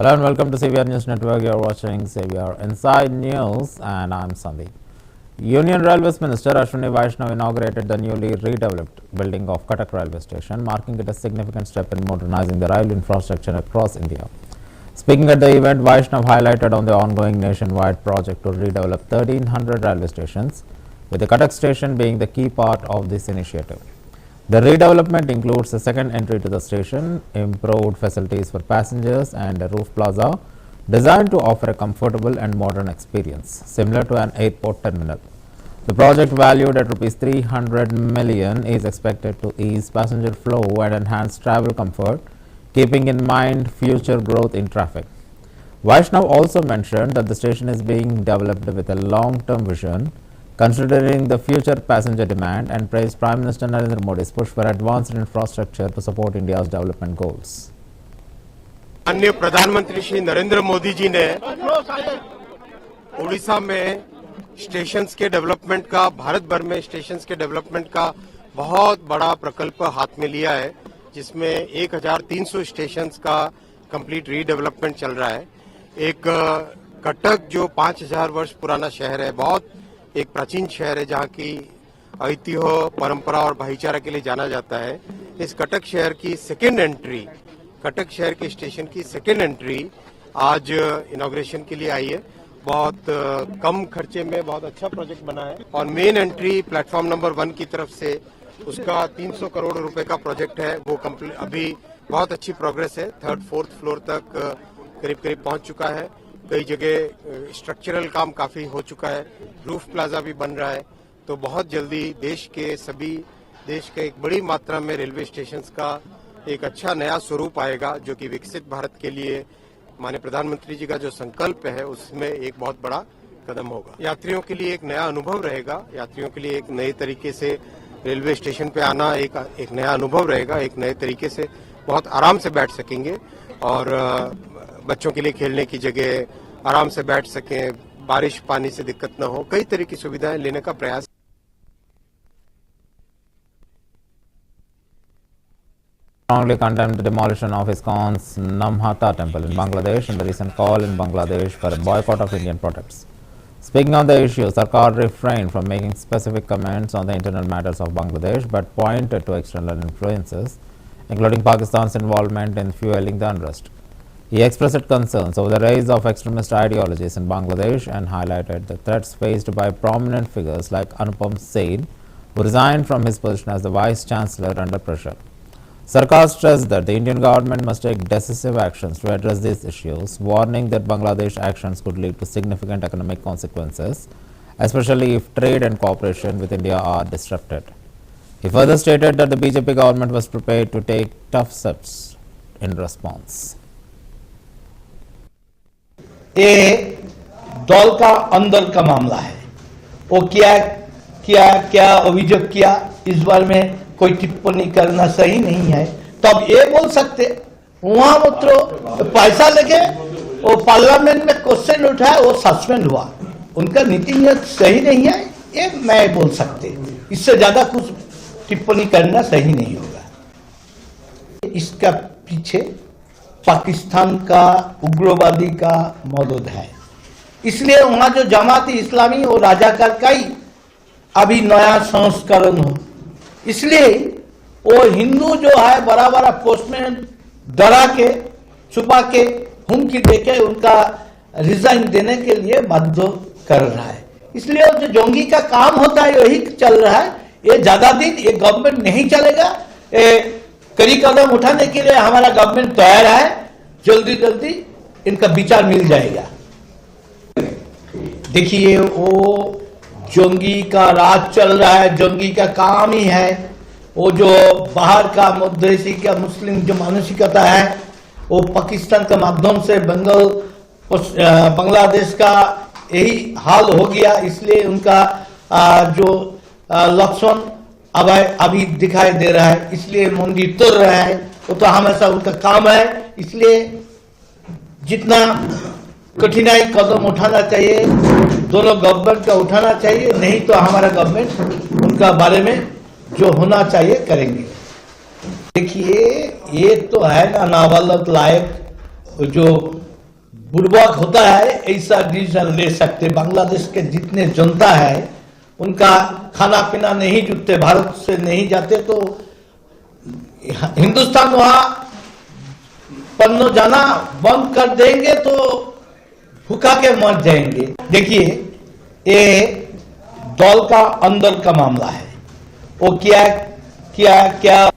Hello and welcome to CVR News Network. You are watching CVR Inside News and I am Sandeep. Union Railways Minister Ashwini Vaishnav inaugurated the newly redeveloped building of Cuttack Railway Station, marking it a significant step in modernizing the rail infrastructure across India. Speaking at the event, Vaishnav highlighted on the ongoing nationwide project to redevelop 1,300 railway stations, with the Cuttack station being the key part of this initiative. The redevelopment includes a second entry to the station, improved facilities for passengers and a roof plaza designed to offer a comfortable and modern experience, similar to an airport terminal. The project, valued at Rs 300 million, is expected to ease passenger flow and enhance travel comfort, keeping in mind future growth in traffic. Vaishnav also mentioned that the station is being developed with a long-term vision, considering the future passenger demand, and praised Prime Minister Narendra Modi's push for advanced infrastructure to support India's development goals. माननीय प्रधानमंत्री श्री नरेंद्र मोदी जी ने उड़ीसा में stations के development का, भारत भर में stations के development का बहुत बड़ा प्रकल्प हाथ में लिया है, जिसमें 1300 स्टेशंस का कंप्लीट रीडेवलपमेंट चल रहा है। एक कटक जो 5000 वर्ष पुराना शहर है, बहुत एक प्राचीन शहर है जहाँ की ऐतिह्य, परंपरा और भाईचारा के लिए जाना जाता है। इस कटक शहर की सेकेंड एंट्री, कटक शहर के स्टेशन की सेकेंड एंट्री आज इनॉग्रेशन के लिए आई है। बहुत कम खर्चे में बहुत अच्छा प्रोजेक्ट बना है और मेन एंट्री प्लेटफॉर्म नंबर 1 की तरफ से उसका 300 करोड़ रुपए का प्रोजेक्ट है। वो अभी बहुत अच्छी प्रोग्रेस है, 3rd 4th फ्लोर तक करीब करीब पहुंच चुका है। कई जगह स्ट्रक्चरल काम काफी हो चुका है, रूफ प्लाजा भी बन रहा है। तो बहुत जल्दी देश के एक बड़ी मात्रा में रेलवे स्टेशंस का एक अच्छा नया स्वरूप आएगा, जो कि विकसित भारत के लिए माननीय प्रधानमंत्री जी का जो संकल्प है उसमें एक बहुत बड़ा कदम होगा। यात्रियों के लिए एक नया अनुभव रहेगा, यात्रियों के लिए एक नए तरीके से रेलवे स्टेशन पे आना एक नया अनुभव रहेगा। एक नए तरीके से बहुत आराम से बैठ सकेंगे और बच्चों के लिए खेलने की जगह आराम से बैठ सकें, बारिश पानी से दिक्कत न हो, कई तरह की सुविधाएं लेने का प्रयास। Strongly condemned the demolition of ISKCON's Namhata temple in Bangladesh and the recent call in Bangladesh for a boycott of Indian products. Speaking on the issue, Sarkar refrained from making specific comments on the internal matters of Bangladesh, but pointed to external influences, including Pakistan's involvement in fueling the unrest. He expressed concerns over the rise of extremist ideologies in Bangladesh and highlighted the threats faced by prominent figures like Anupam Sen, who resigned from his position as the Vice Chancellor under pressure. Sarkar stressed that the Indian government must take decisive actions to address these issues, warning that Bangladesh actions could lead to significant economic consequences, especially if trade and cooperation with India are disrupted. He further stated that the BJP government was prepared to take tough steps in response. ये दल का अंदर का मामला है। वो क्या अभियोग किया, इस बार में कोई टिप्पणी करना सही नहीं है। तब ये बोल सकते वहां मतलब पैसा लेके वो पार्लियामेंट में क्वेश्चन उठाया, वो सस्पेंड हुआ, उनका नीति सही नहीं है, ये मैं बोल सकते। इससे ज्यादा कुछ टिप्पणी करना सही नहीं होगा। इसका पीछे पाकिस्तान का उग्रवादी का मदद है, इसलिए वहां जो जमात इस्लामी और राजाकार का ही अभी नया संस्करण हो, इसलिए वो हिंदू जो है बड़ा बड़ा पोस्ट में डरा के छुपा के हुमकी देके उनका रिजाइन देने के लिए बाध्य कर रहा है। इसलिए जो जोंगी का काम होता है यही चल रहा है। ये ज्यादा दिन ये गवर्नमेंट नहीं चलेगा। कड़ी कदम उठाने के लिए हमारा गवर्नमेंट तैयार है, जल्दी जल्दी इनका विचार मिल जाएगा। देखिए वो जोंगी का राज चल रहा है, जोंगी का काम ही है। वो जो बाहर का मध्य एशिया का मुस्लिम जो मानसिकता है वो पाकिस्तान के माध्यम से बांग्लादेश का यही हाल हो गया, इसलिए उनका जो लक्षण अभी दिखाई दे रहा है, इसलिए मंदिर तोड़ रहा है। वो तो हमेशा उनका काम है, इसलिए जितना कठिनाई कदम उठाना चाहिए दोनों गवर्नमेंट का उठाना चाहिए, नहीं तो हमारा गवर्नमेंट उनका बारे में जो होना चाहिए करेंगे। देखिए ये तो है ना नाबालिग लायक जो बुर्बक होता है ऐसा डिसीजन ले सकते। बांग्लादेश के जितने जनता है उनका खाना पीना नहीं जुटते, भारत से नहीं जाते, तो हिंदुस्तान वहां पन्नो जाना बंद कर देंगे तो भूखा के मर जाएंगे। देखिए, ये दल का अंदर का मामला है। वो क्या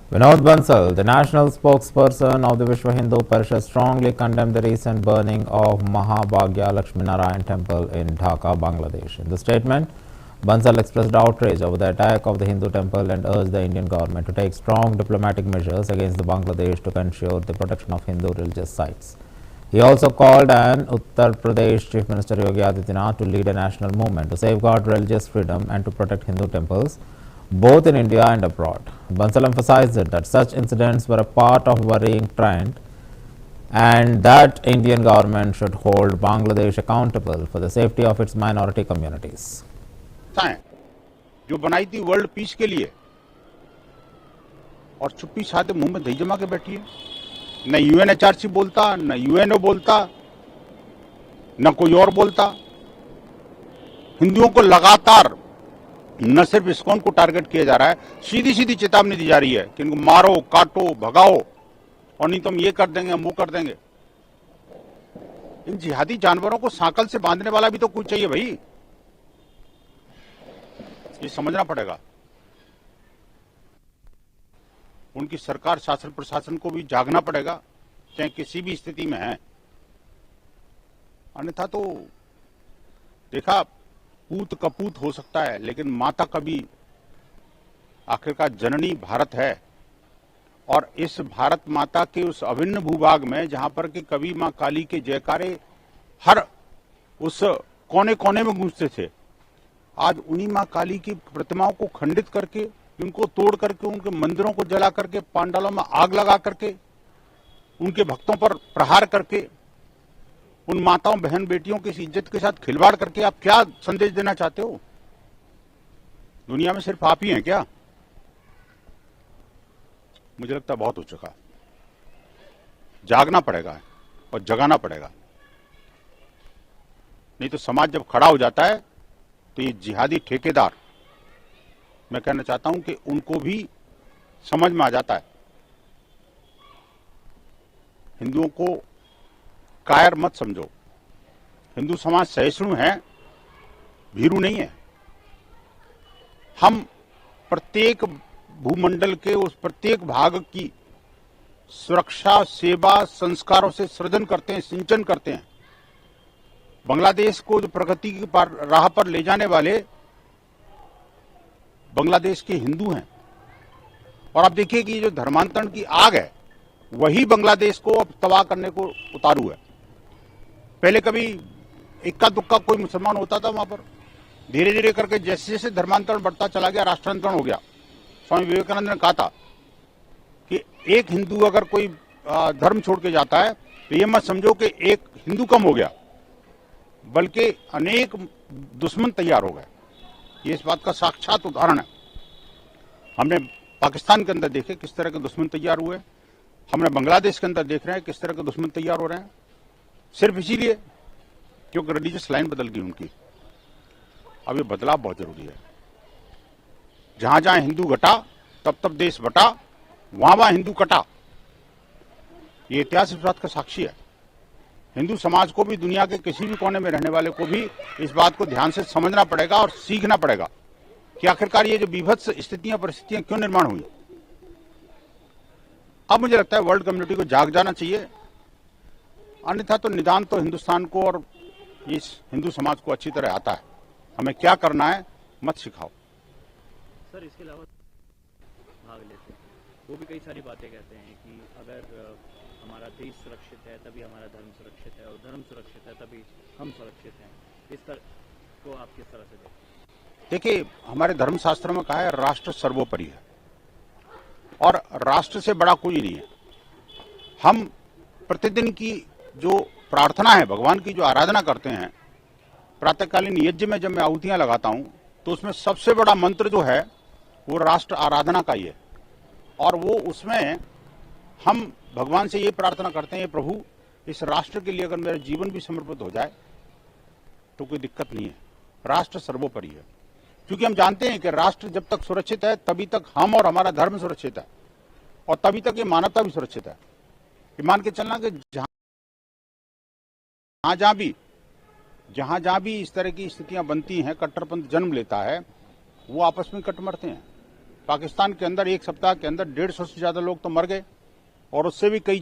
Vinod Bansal, the national spokesperson of the Vishwa Hindu Parishad, strongly condemned the recent burning of Mahabhagya Lakshminarayan Temple in Dhaka, Bangladesh. In the statement, Bansal expressed outrage over the attack of the Hindu temple and urged the Indian government to take strong diplomatic measures against the Bangladesh to ensure the protection of Hindu religious sites. He also called on Uttar Pradesh Chief Minister Yogi Adityanath to lead a national movement to safeguard religious freedom and to protect Hindu temples, both in India and abroad. Bansal emphasized that such incidents were a part of a worrying trend and that Indian government should hold Bangladesh accountable for the safety of its minority communities. जो बनाई थी world peace के लिए और चुप्पी साधे मुंह में दही जमा के बैठी है। न यूएनएचआरसी बोलता, न यूएनओ बोलता, न कोई और बोलता। हिंदुओं को लगातार न सिर्फ इस्कॉन को टारगेट किया जा रहा है, सीधी सीधी चेतावनी दी जा रही है कि इनको मारो, काटो, भगाओ, और नहीं तो हम ये कर देंगे, हम वो कर देंगे। इन जिहादी जानवरों को सांकल से बांधने वाला भी तो कुछ चाहिए भाई, ये समझना पड़ेगा। उनकी सरकार, शासन प्रशासन को भी जागना पड़ेगा, चाहे किसी भी स्थिति में है। अन्यथा तो देखा, पूत कपूत हो सकता है, लेकिन माता कभी आखिरकार जननी भारत है। और इस भारत माता के उस अभिन्न भूभाग में जहां पर कि कभी मां काली के जयकारे हर उस कोने कोने में गूंजते थे, आज उन्हीं मां काली की प्रतिमाओं को खंडित करके, उनको तोड़ करके, उनके मंदिरों को जला करके, पांडालों में आग लगा करके, उनके भक्तों पर प्रहार करके, उन माताओं बहन बेटियों की इज्जत के साथ खिलवाड़ करके आप क्या संदेश देना चाहते हो? दुनिया में सिर्फ आप ही हैं क्या? मुझे लगता है बहुत हो चुका। जागना पड़ेगा और जगाना पड़ेगा, नहीं तो समाज जब खड़ा हो जाता है तो ये जिहादी ठेकेदार, मैं कहना चाहता हूं कि उनको भी समझ में आ जाता है। हिंदुओं को कायर मत समझो। हिंदू समाज सहिष्णु है, भीरू नहीं है। हम प्रत्येक भूमंडल के उस प्रत्येक भाग की सुरक्षा, सेवा, संस्कारों से सृजन करते हैं, सिंचन करते हैं। बांग्लादेश को जो प्रगति की राह पर ले जाने वाले बांग्लादेश के हिंदू हैं। और आप देखिए कि जो धर्मांतरण की आग है, वही बांग्लादेश को अब तबाह करने को उतारू है। पहले कभी इक्का दुक्का कोई मुसलमान होता था वहां पर, धीरे धीरे करके जैसे जैसे धर्मांतरण बढ़ता चला गया, राष्ट्रांतरण हो गया। स्वामी विवेकानंद ने कहा था कि एक हिंदू अगर कोई धर्म छोड़ के जाता है तो ये मत समझो कि एक हिंदू कम हो गया, बल्कि अनेक दुश्मन तैयार हो गए। ये इस बात का साक्षात उदाहरण है। हमने पाकिस्तान के अंदर देखे किस तरह के दुश्मन तैयार हुए, हमने बांग्लादेश के अंदर देख रहे हैं किस तरह के दुश्मन तैयार हो रहे हैं, सिर्फ इसीलिए क्योंकि रिलीजियस लाइन बदल गई उनकी। अब ये बदलाव बहुत जरूरी है। जहां जहां हिंदू घटा तब तब देश बटा, वहां वहां हिंदू कटा। ये इतिहास इस बात का साक्षी है। हिंदू समाज को भी, दुनिया के किसी भी कोने में रहने वाले को भी इस बात को ध्यान से समझना पड़ेगा और सीखना पड़ेगा कि आखिरकार ये जो बीभत्स स्थितियां, परिस्थितियां क्यों निर्माण हुई। अब मुझे लगता है वर्ल्ड कम्युनिटी को जाग जाना चाहिए, अन्यथा तो निदान तो हिंदुस्तान को और इस हिंदू समाज को अच्छी तरह आता है। हमें क्या करना है मत सिखाओ। सर, इसके अलावा भाग लेते हैं, वो भी कई सारी बातें कहते हैं कि अगर हमारा देश सुरक्षित है तभी हमारा धर्म सुरक्षित है, और धर्म सुरक्षित है तभी हम सुरक्षित हैं। इस तरह को आप किस तरह से देखते हैं? देखिए, हमारे धर्मशास्त्रों में कहा है राष्ट्र सर्वोपरि है और राष्ट्र से बड़ा कोई नहीं है। हम प्रतिदिन की जो प्रार्थना है, भगवान की जो आराधना करते हैं, प्रातःकालीन यज्ञ में जब मैं आहुतियां लगाता हूं तो उसमें सबसे बड़ा मंत्र जो है वो राष्ट्र आराधना का ही है। और वो उसमें हम भगवान से ये प्रार्थना करते हैं, प्रभु इस राष्ट्र के लिए अगर मेरा जीवन भी समर्पित हो जाए तो कोई दिक्कत नहीं है, राष्ट्र सर्वोपरि है। क्योंकि हम जानते हैं कि राष्ट्र जब तक सुरक्षित है तभी तक हम और हमारा धर्म सुरक्षित है, और तभी तक ये मानवता भी सुरक्षित है। ये मान के चलना कि जहां जहां भी इस तरह की स्थितियां बनती हैं, कट्टरपंथ जन्म लेता है, वो आपस में कट मरते हैं। पाकिस्तान के अंदर एक सप्ताह के अंदर 150 से ज्यादा लोग तो मर गए, और उससे भी कई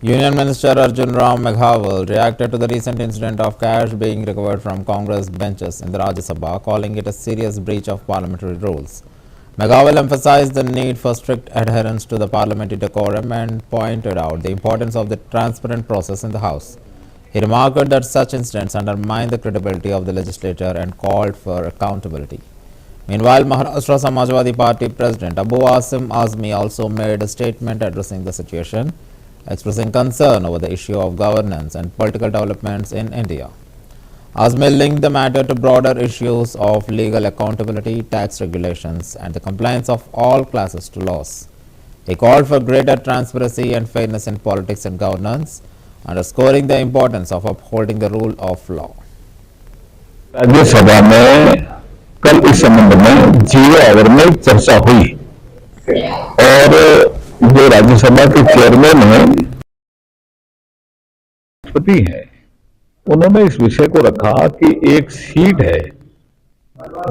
Union Minister Arjun Ram Meghawal reacted to the recent incident of cash being recovered from Congress benches in the Rajya Sabha, calling it a serious breach of parliamentary rules. Meghawal emphasized the need for strict adherence to the parliamentary decorum and pointed out the importance of the transparent process in the House. He remarked that such incidents undermine the credibility of the legislature and called for accountability. Meanwhile, Maharashtra Samajwadi Party President Abu Asim Azmi also made a statement addressing the situation, expressing concern over the issue of governance and political developments in India. Azmi linked the matter to broader issues of legal accountability, tax regulations, and the compliance of all classes to laws. He called for greater transparency and fairness in politics and governance, underscoring the importance of upholding the rule of law. Rajya Sabha में कल इस संबंध में 0 our में चर्चा हुई, और जो राज्यसभा के चेयरमैन हैं, राष्ट्रपति हैं, उन्होंने इस विषय को रखा कि एक सीट है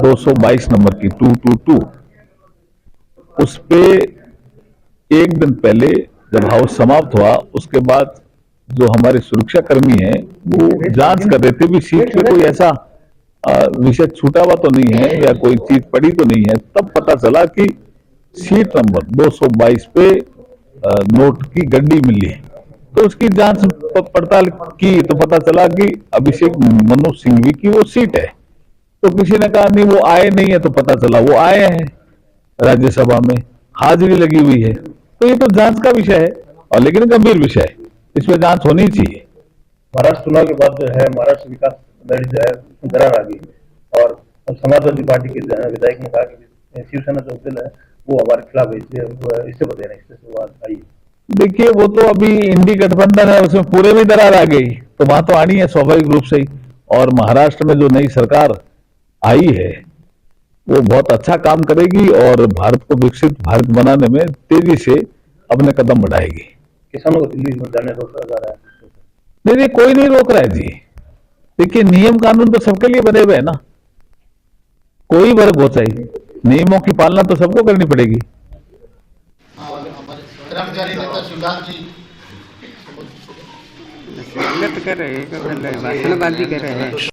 222 नंबर की 222, उस पे एक दिन पहले जब हाउस समाप्त हुआ, उसके बाद जो हमारे सुरक्षा कर्मी हैं वो जांच कर रहे थे भी सीट पे कोई ऐसा विषय छूटा हुआ तो नहीं है या कोई चीज पड़ी तो नहीं है। तब पता चला कि सीट नंबर 222 पे नोट की गड्डी मिली है। तो उसकी जांच पड़ताल की तो पता चला कि अभिषेक मनु सिंघवी की वो सीट है। तो किसी ने कहा नहीं वो आए नहीं है, तो पता चला वो आए हैं, राज्यसभा में हाजिरी लगी हुई है। तो ये तो जांच का विषय है, और लेकिन गंभीर विषय है, इसमें जांच होनी चाहिए। महाराष्ट्र चुनाव के बाद जो है महाराष्ट्र विकास लड़ी जो है उसमें दरार आ गई, और समाजवादी पार्टी के विधायक ने कहा कि शिवसेना जो बिल है वो हमारे खिलाफ है, इससे बता रहे इससे बात आई। देखिए वो तो अभी इंडी गठबंधन है, उसमें पूरे में दरार आ गई, तो वहां तो आनी है स्वाभाविक रूप से ही। और महाराष्ट्र में जो नई सरकार आई है वो बहुत अच्छा काम करेगी और भारत को विकसित भारत बनाने में तेजी से अपने कदम बढ़ाएगी। किसानों को दिल्ली में जाने रोका जा रहा है? नहीं, कोई नहीं रोक रहा है जी। देखिए नियम कानून तो सबके लिए बने हुए है ना, कोई वर्ग हो चाहे, नियमों की पालना तो सबको करनी पड़ेगी। कर्मचारी नेता शिवलाल जी स्वागत कर रहे हैं, भाषणबाजी कर रहे हैं।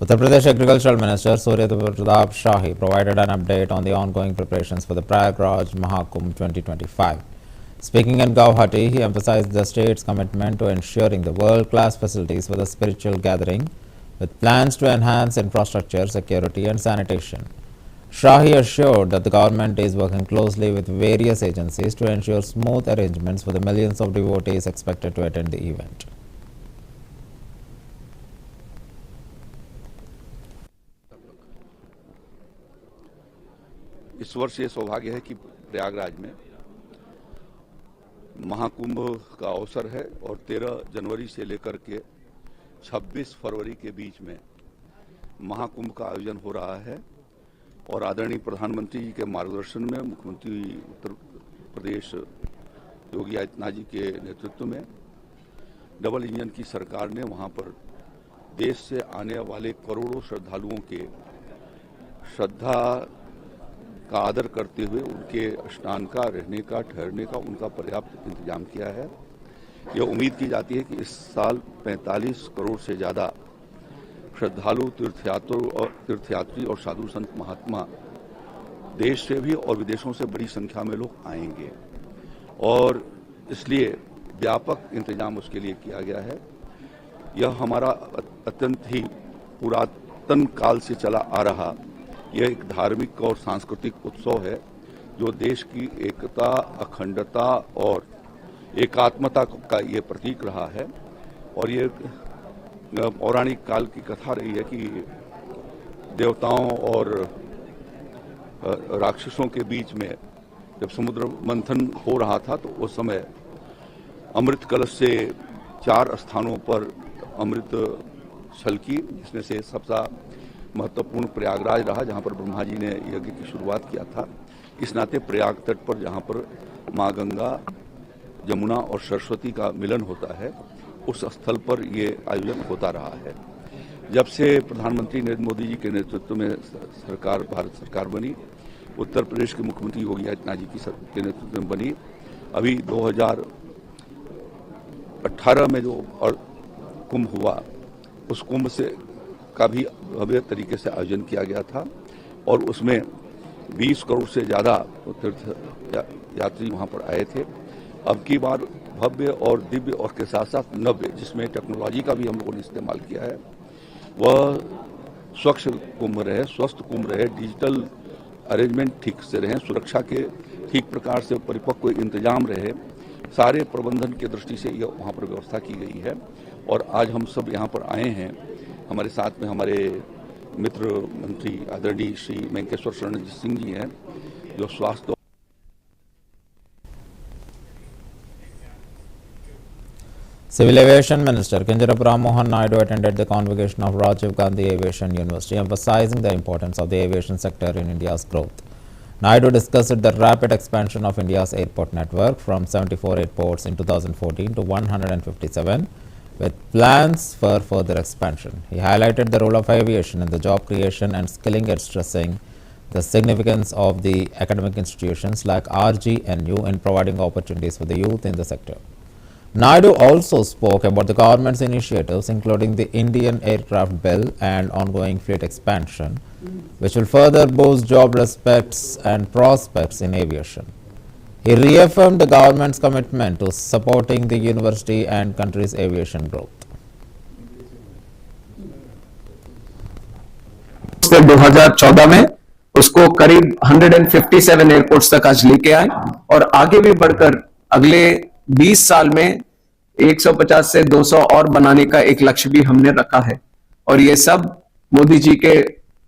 Uttar Pradesh Agricultural Minister Surya Pratap Shahi provided an update on the ongoing preparations for the Prayagraj Mahakumbh 2025. Speaking in Guwahati, he emphasized the state's commitment to ensuring the world-class facilities for the spiritual gathering, with plans to enhance infrastructure, security and sanitation. Shahi assured that the government is working closely with various agencies to ensure smooth arrangements for the millions of devotees expected to attend the event. इस वर्ष ये सौभाग्य है कि प्रयागराज में महाकुंभ का अवसर है, और 13 जनवरी से लेकर के 26 फरवरी के बीच में महाकुंभ का आयोजन हो रहा है। और आदरणीय प्रधानमंत्री जी के मार्गदर्शन में मुख्यमंत्री उत्तर प्रदेश योगी आदित्यनाथ जी के नेतृत्व में डबल इंजन की सरकार ने वहां पर देश से आने वाले करोड़ों श्रद्धालुओं के श्रद्धा का आदर करते हुए उनके स्नान का, रहने का, ठहरने का उनका पर्याप्त इंतजाम किया है। यह उम्मीद की जाती है कि इस साल 45 करोड़ से ज़्यादा श्रद्धालु, तीर्थयात्री और साधु संत महात्मा देश से भी और विदेशों से बड़ी संख्या में लोग आएंगे, और इसलिए व्यापक इंतजाम उसके लिए किया गया है। यह हमारा अत्यंत ही पुरातन काल से चला आ रहा यह एक धार्मिक और सांस्कृतिक उत्सव है, जो देश की एकता, अखंडता और एकात्मता का ये प्रतीक रहा है। और ये पौराणिक काल की कथा रही है कि देवताओं और राक्षसों के बीच में जब समुद्र मंथन हो रहा था तो उस समय अमृत कलश से 4 स्थानों पर अमृत छलकी, जिसमें से सबसे महत्वपूर्ण प्रयागराज रहा, जहां पर ब्रह्मा जी ने यज्ञ की शुरुआत किया था। इस नाते प्रयाग तट पर जहां पर माँ गंगा, यमुना और सरस्वती का मिलन होता है, उस स्थल पर ये आयोजन होता रहा है। जब से प्रधानमंत्री नरेंद्र मोदी जी के नेतृत्व में भारत सरकार बनी, उत्तर प्रदेश के मुख्यमंत्री योगी आदित्यनाथ जी के नेतृत्व में बनी, अभी 2018 में जो कुंभ हुआ, उस कुंभ से का भी भव्य तरीके से आयोजन किया गया था और उसमें 20 करोड़ से ज़्यादा तीर्थ यात्री वहाँ पर आए थे। अब की बार भव्य और दिव्य और के साथ साथ नव्य, जिसमें टेक्नोलॉजी का भी हम लोगों ने इस्तेमाल किया है, वह स्वच्छ कुंभ रहे, स्वस्थ कुंभ रहे, डिजिटल अरेंजमेंट ठीक से रहे, सुरक्षा के ठीक प्रकार से परिपक्व इंतजाम रहे, सारे प्रबंधन के दृष्टि से यह वहाँ पर व्यवस्था की गई है। और आज हम सब यहाँ पर आए हैं, हमारे साथ में हमारे मित्र मंत्री आदरणीय श्री मेंकेश्वर शरण सिंह जी हैं, जो स्वास्थ्य Civil Aviation Minister Kinjarapu Ram Mohan Naidu attended the convocation of Rajiv Gandhi Aviation University, emphasizing the importance of the aviation sector in India's growth. Naidu discussed the rapid expansion of India's airport network from 74 airports in 2014 to 157, with plans for further expansion. He highlighted the role of aviation in the job creation and skilling, stressing the significance of the academic institutions like RGNU in providing opportunities for the youth in the sector. Naidu also spoke about the government's initiatives, including the Indian Aircraft Bill and ongoing fleet expansion, which will further boost job prospects and prospects in aviation. He reaffirmed the government's commitment to supporting the university and country's aviation growth. 2014 में उसको करीब 157 airports तक आज लेके आए और आगे भी बढ़कर अगले 20 साल में 150 से 200 और बनाने का एक लक्ष्य भी हमने रखा है। और ये सब मोदी जी के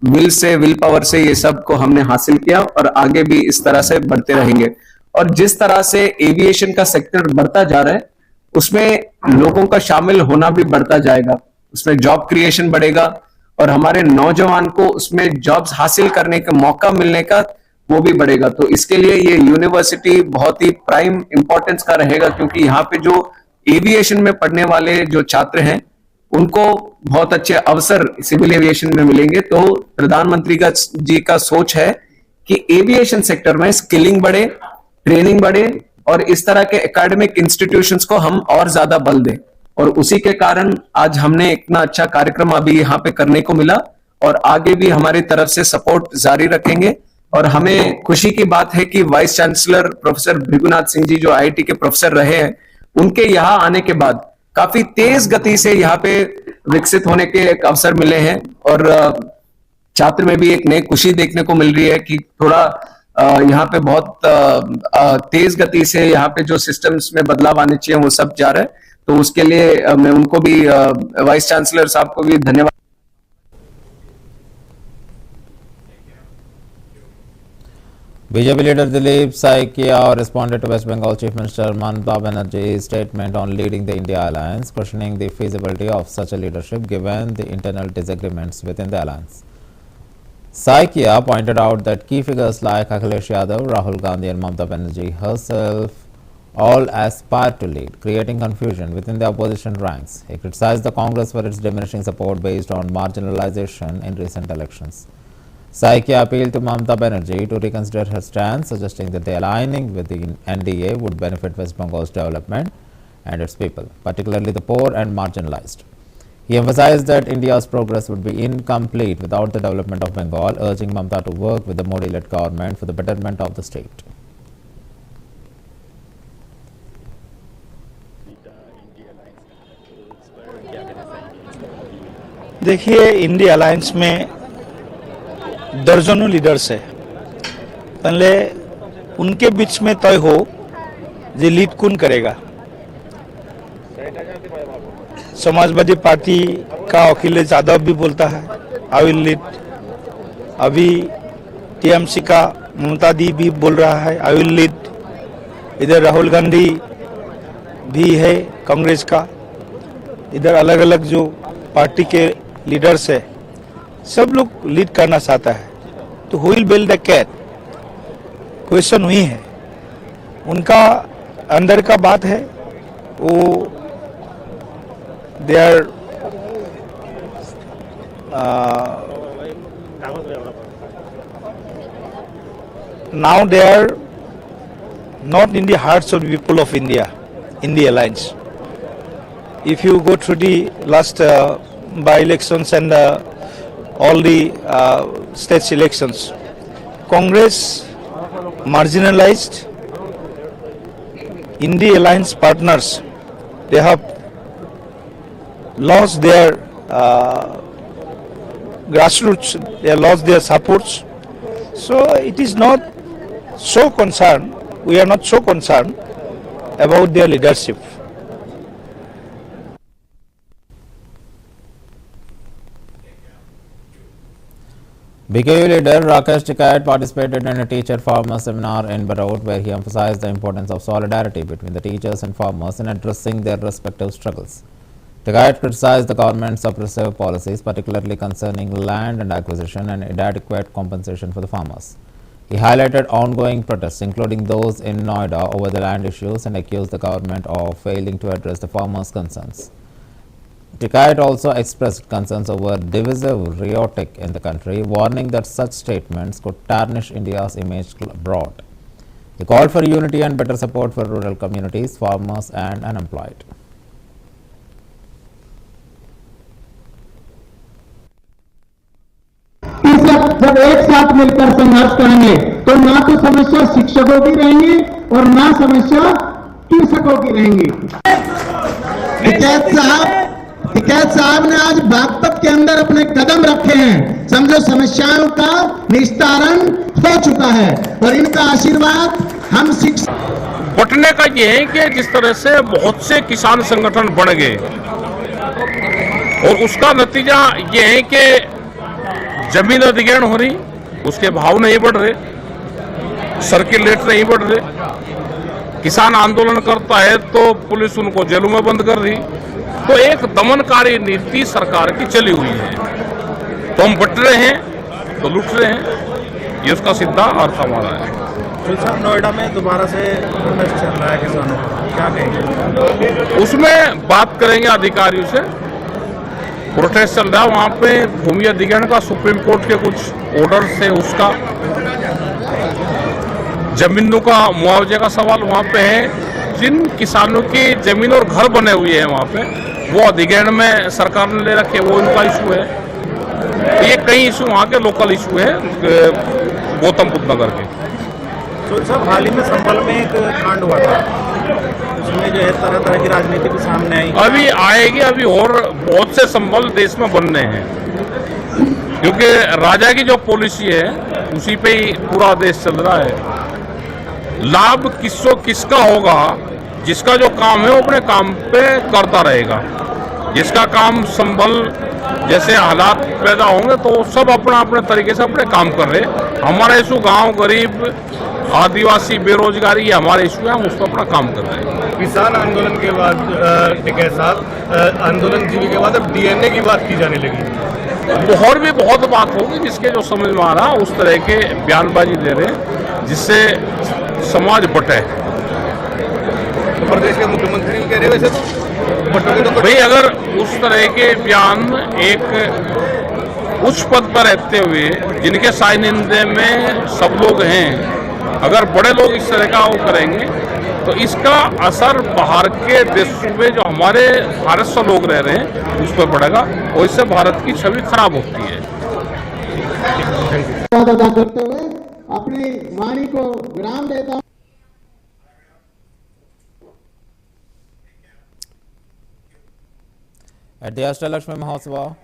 विल पावर से ये सब को हमने हासिल किया और आगे भी इस तरह से बढ़ते रहेंगे। और जिस तरह से एविएशन का सेक्टर बढ़ता जा रहा है, उसमें लोगों का शामिल होना भी बढ़ता जाएगा, उसमें जॉब क्रिएशन बढ़ेगा और हमारे नौजवान को उसमें जॉब्स हासिल करने का मौका मिलने का वो भी बढ़ेगा। तो इसके लिए ये यूनिवर्सिटी बहुत ही प्राइम इंपॉर्टेंस का रहेगा, क्योंकि यहाँ पे जो एविएशन में पढ़ने वाले जो छात्र हैं उनको बहुत अच्छे अवसर सिविल एविएशन में मिलेंगे। तो प्रधानमंत्री जी का सोच है कि एविएशन सेक्टर में स्किलिंग बढ़े, ट्रेनिंग बढ़े और इस तरह के एकेडमिक इंस्टीट्यूशंस को हम और ज्यादा बल दें। और उसी के कारण आज हमने इतना अच्छा कार्यक्रम अभी यहाँ पे करने को मिला और आगे भी हमारी तरफ से सपोर्ट जारी रखेंगे। और हमें खुशी की बात है कि vice chancellor professor Bhrigunath Singh ji, जो आईआईटी के प्रोफेसर रहे हैं, उनके यहाँ आने के बाद काफी तेज गति से यहाँ पे विकसित होने के एक अवसर मिले हैं और छात्र में भी एक नई खुशी देखने को मिल रही है कि थोड़ा यहाँ पे बहुत तेज गति से यहाँ पे जो सिस्टम्स में बदलाव आने चाहिए वो सब जा रहा है। तो उसके लिए मैं उनको भी, वाइस चांसलर साहब को भी धन्यवाद। BJP leader Dilip Saikia responded to West Bengal Chief Minister Mamata Banerjee's statement on leading the India alliance, questioning the feasibility of such a leadership given the internal disagreements within the alliance. Saikia pointed out that key figures like Akhilesh Yadav, Rahul Gandhi and Mamata Banerjee herself all aspire to lead, creating confusion within the opposition ranks. He criticized the Congress for its diminishing support based on marginalization in recent elections. Saikia appealed to Mamata Banerjee to reconsider her stance, suggesting that the aligning with the NDA would benefit West Bengal's development and its people, particularly the poor and marginalized. He emphasized that India's progress would be incomplete without the development of Bengal, urging Mamata to work with the Modi-led government for the betterment of the state. देखिए, India alliance में दर्जनों leaders है। पहले उनके बीच में तय हो जे lead कौन करेगा। समाजवादी पार्टी का अखिलेश यादव भी बोलता है आई विल लीड। अभी टीएमसी का ममता दी भी बोल रहा है आई विल लीड। इधर राहुल गांधी भी है कांग्रेस का। इधर अलग अलग जो पार्टी के लीडर्स है सब लोग लीड करना चाहता है। तो who will build the cat, question हुई है, उनका अंदर का बात है। वो they are now they are not in the hearts of the people of India in the alliance. If you go through the last by-elections and all the states elections, Congress marginalized in the alliance partners. They have lost their grassroots, they have lost their supports. So it is not so concerned, we are not so concerned about their leadership. BKU leader Rakesh Tikait participated in a teacher farmer seminar in Barot where he emphasized the importance of solidarity between the teachers and farmers in addressing their respective struggles. Tikait criticized the government's oppressive policies, particularly concerning land and acquisition and inadequate compensation for the farmers. He highlighted ongoing protests, including those in Noida, over the land issues and accused the government of failing to address the farmers' concerns. Tikait also expressed concerns over divisive rhetoric in the country, warning that such statements could tarnish India's image abroad. He called for unity and better support for rural communities, farmers and unemployed. जब एक साथ मिलकर संघर्ष करेंगे तो ना तो समस्या शिक्षकों की रहेंगी और ना समस्या कृषकों की रहेंगी। टिकैत साहब ने आज बागपत के अंदर अपने कदम रखे हैं, समझो समस्याओं का निस्तारण हो चुका है और इनका आशीर्वाद हम शिक्षक। बटने का ये है कि जिस तरह से बहुत से किसान संगठन बन गए और उसका नतीजा ये है कि जमीन अधिग्रहण हो रही, उसके भाव नहीं बढ़ रहे, सर्किल रेट नहीं बढ़ रहे। किसान आंदोलन करता है तो पुलिस उनको जेलों में बंद कर रही। तो एक दमनकारी नीति सरकार की चली हुई है। तो हम बट रहे हैं तो लूट रहे हैं, ये उसका सीधा अर्थ हमारा है। नोएडा में दोबारा से प्रोटेस्ट चल रहा है किसानों का, क्या कहेंगे? उसमें बात करेंगे अधिकारियों से। प्रोटेस्ट चल रहा है वहाँ पे भूमि अधिग्रहण का सुप्रीम कोर्ट के कुछ ऑर्डर से उसका जमीनों का मुआवजे का सवाल वहाँ पे है। जिन किसानों की जमीन और घर बने हुए हैं वहाँ पे वो अधिग्रहण में सरकार ने ले रखे, वो इनका इशू है। ये कई इशू वहाँ के लोकल इशू है गौतम बुद्ध नगर के। तो सब हाल ही में संभल में एक कांड हुआ था, उसमें जो है तरह तरह की राजनीति भी सामने आई। अभी आएगी, अभी और बहुत से संभल देश में बनने हैं, क्योंकि राजा की जो पॉलिसी है उसी पे ही पूरा देश चल रहा है। लाभ किसका होगा? जिसका जो काम है वो अपने काम पे करता रहेगा। जिसका काम संभल जैसे हालात पैदा होंगे तो सब अपना अपने तरीके से अपने काम कर रहे। हमारा इशू गांव, गरीब, आदिवासी, बेरोजगारी, ये हमारे इशू है, हम उस पर अपना काम कर रहे हैं। किसान आंदोलन के बाद टिकैत साहब आंदोलन जीवी के बाद अब डीएनए की बात की जाने लगी। और भी बहुत बात होगी जिसके जो समझ में आ रहा उस तरह के बयानबाजी दे रहे हैं जिससे समाज बटे। तो प्रदेश के मुख्यमंत्री कह रहे वैसे तो भाई अगर उस तरह के बयान एक उच्च पद पर रहते हुए जिनके सानिध्य में सब लोग हैं, अगर बड़े लोग इस तरह का वो करेंगे तो इसका असर बाहर के देशों में जो हमारे भारत से लोग रह रहे हैं उस पर पड़ेगा और इससे भारत की छवि खराब होती है। अदा करते हुए अपनी वाणी को विराम देता हूं। At the Ashtalakshmi Mahotsav,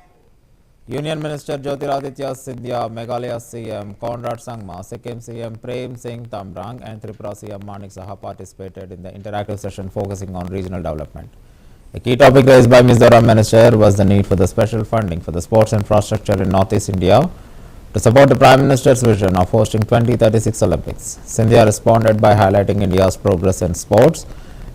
Union Minister Jyotiraditya Scindia, Meghalaya CM Conrad Sangma, Sikkim CM Prem Singh Tambrang and Tripura CM Manik Saha participated in the interactive session focusing on regional development. A key topic raised by Mizoram Minister was the need for the special funding for the sports infrastructure in Northeast India to support the Prime Minister's vision of hosting 2036 Olympics. Scindia responded by highlighting India's progress in sports,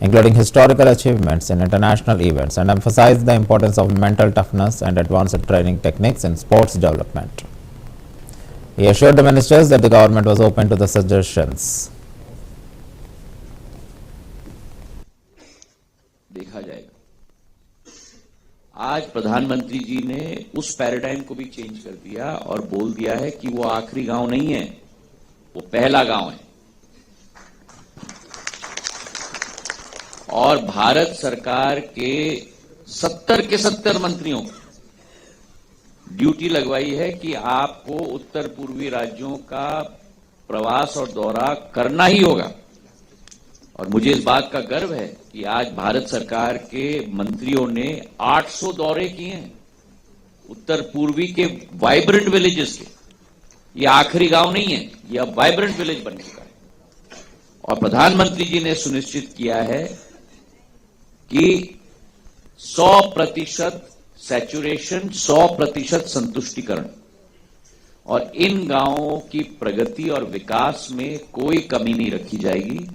including historical achievements in international events, and emphasized the importance of mental toughness and advanced training techniques in sports development. He assured the ministers that the government was open to the suggestions. देखा जाएगा। आज प्रधानमंत्री जी ने उस paradigm को भी change कर दिया और बोल दिया है कि वो आखिरी गांव नहीं है, वो पहला गांव है। और भारत सरकार के 70 के 70 मंत्रियों को ड्यूटी लगवाई है कि आपको उत्तर पूर्वी राज्यों का प्रवास और दौरा करना ही होगा। और मुझे इस बात का गर्व है कि आज भारत सरकार के मंत्रियों ने 800 दौरे किए हैं उत्तर पूर्वी के वाइब्रेंट विलेजेस के। ये आखिरी गांव नहीं है, ये अब वाइब्रेंट विलेज बन चुका है। और प्रधानमंत्री जी ने सुनिश्चित किया है कि 100% सैचुरेशन, 100% संतुष्टिकरण, और इन गांवों की प्रगति और विकास में कोई कमी नहीं रखी जाएगी।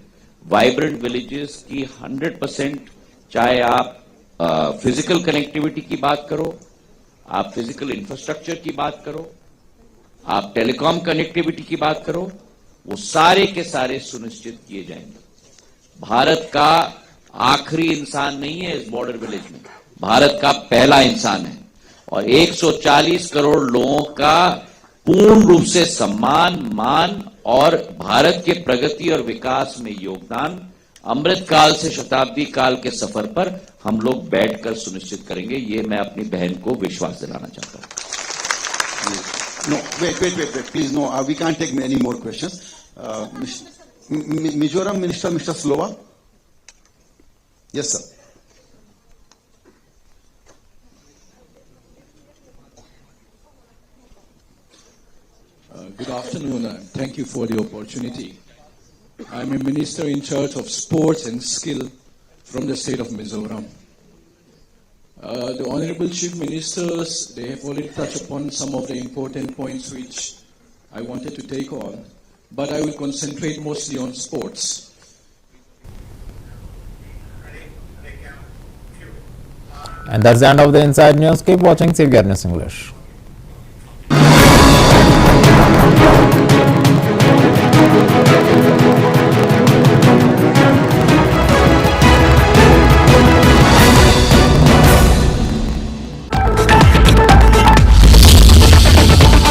वाइब्रेंट विलेजेस की 100%, चाहे आप फिजिकल कनेक्टिविटी की बात करो, आप फिजिकल इंफ्रास्ट्रक्चर की बात करो, आप टेलीकॉम कनेक्टिविटी की बात करो, वो सारे के सारे सुनिश्चित किए जाएंगे। भारत का आखिरी इंसान नहीं है इस बॉर्डर विलेज में, भारत का पहला इंसान है। और 140 करोड़ लोगों का पूर्ण रूप से सम्मान, मान और भारत के प्रगति और विकास में योगदान अमृत काल से शताब्दी काल के सफर पर हम लोग बैठकर सुनिश्चित करेंगे। ये मैं अपनी बहन को विश्वास दिलाना चाहता हूं। No, wait, please, no, we can't take many more questions. Mizoram Minister, Mr. Slova. Yes, sir. Good afternoon, and thank you for the opportunity. I'm a minister in charge of sports and skill from the state of Mizoram. The Honorable Chief Ministers, they have already touched upon some of the important points which I wanted to take on, but I will concentrate mostly on sports. And that's the end of the Inside News. Keep watching CBR News English.